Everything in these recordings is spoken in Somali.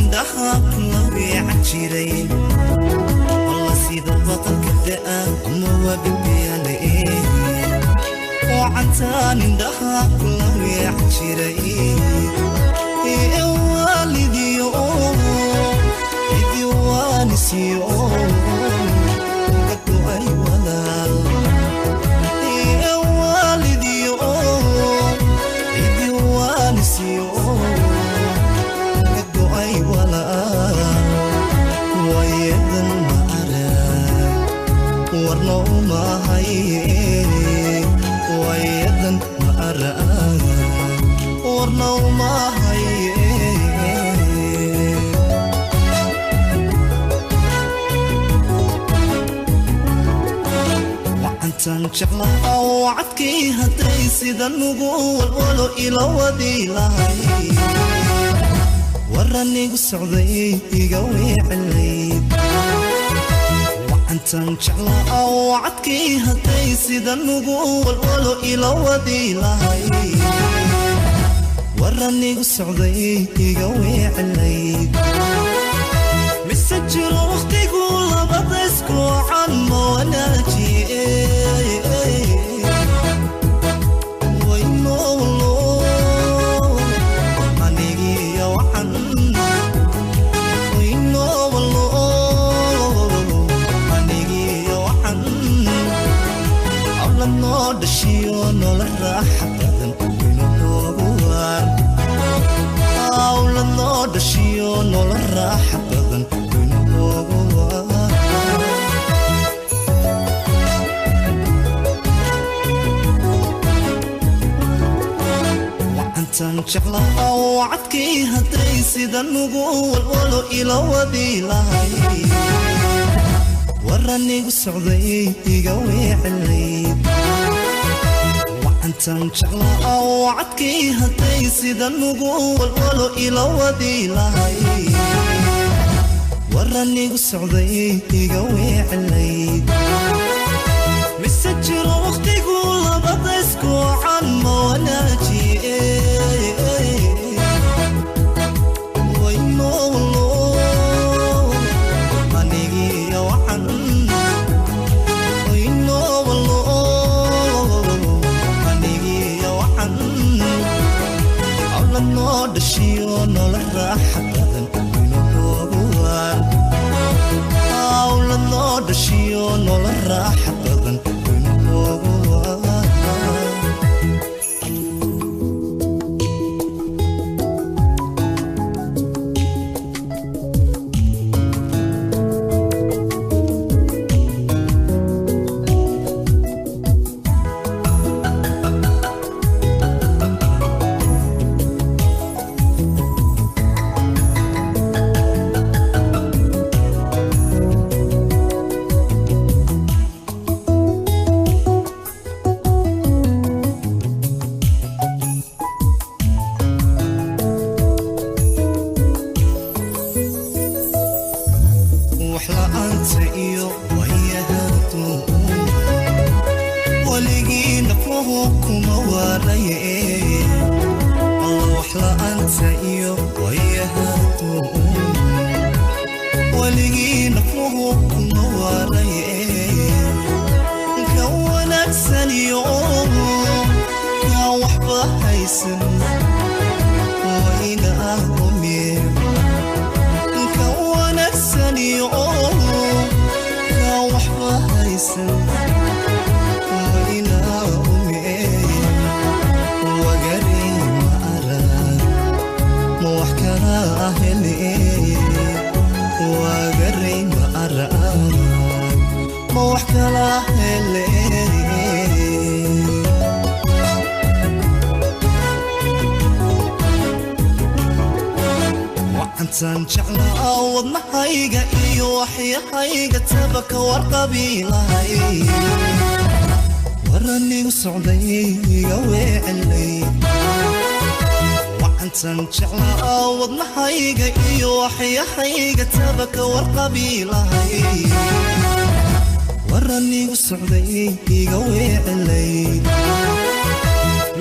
indhaha kula weecajiray alla sida batanka da'a ama waa bibiyale wacantaan indhaha kula weecajiray walidiyo idiwanisiyo gabdho ay walaal walidiyo idiwanisiyo warno ma haye wayadan ma araa warno ma haye wacantan jeclaha wacadkii hadday sida nugu walwalo ila wadi lahay waranigu socday iga weecelayd wacantan jeclaha wacadkii hadday sida nugu walwalo ila wadi lahay waranigu socday iga weecelayd mise jiro waqtigu labada isku can ma wanaajiye دشيو نولا راحة بدن وينو نوغوار أولا نو دشيو نولا راحة بدن وينو نوغوار وعنتان شغلها وعدكي هدري سيدا نقول ولو إلا ودي لهاي وراني قصعدي يقوي علي وعنتان شغلها وعدكي هدي سيدا نقول ولو إلا ودي لهاي وراني قصعدي يقوي علي مسجر وقتي قول بضيسكو عن موناجي دشيو نولا راحة بدن وينو نوغوار أولا نو دشيو نولا راحة بدن وينو نوغوار وعنتان جعلا وضنحيقا إيو وحيحيقا تبك ورقبي لهاي وراني وسعودي قوي علي وعنتان جعلا وضنحيقا إيو وحيحيقا تبك ورقبي لهاي وراني وسعودي قوي علي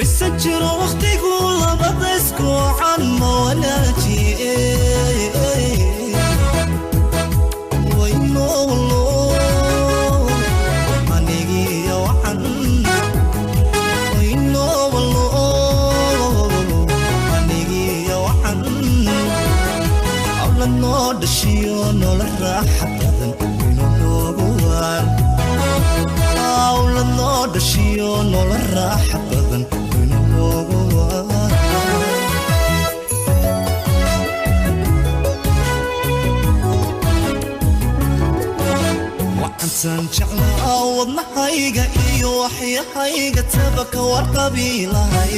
مسجر وقتي قول بضيسكو عن موناجي hawla noo dhashiyo nolol raaxa badan waynu noogu waar hawla noo dhashiyo nolol raaxa badan waynu noogu waar وعنتان جعلا wadnahayga iyo waxyahayga tabaka warqabilahay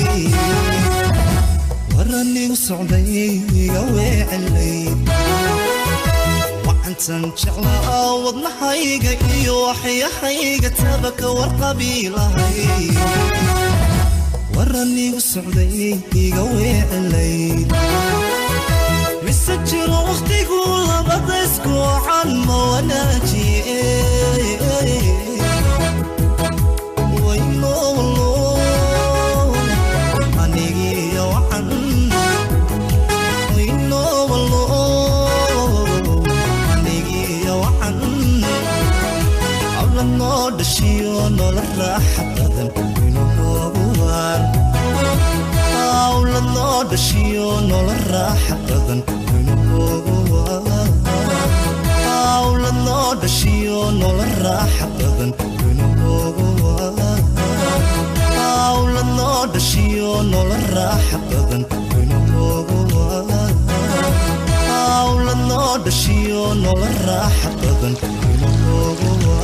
waranigu socday iga weecelay وعنتان جعلا wadnahayga iyo waxyahayga tabaka warqabilahay waranigu socday iga weecelay مسجل وقتي قول بضيسكو عن مواناجي وينو والله عنيقي وعن وينو والله عنيقي وعن عبلا النور دشيون والراحة بذن وينو نوغوار عبلا النور دشيون والراحة بذن hawla noo dhashiyo nolol raaxa badan waynu noogu waar hawla noo dhashiyo nolol raaxa badan waynu noogu waar hawla noo dhashiyo nolol raaxa badan waynu noogu waar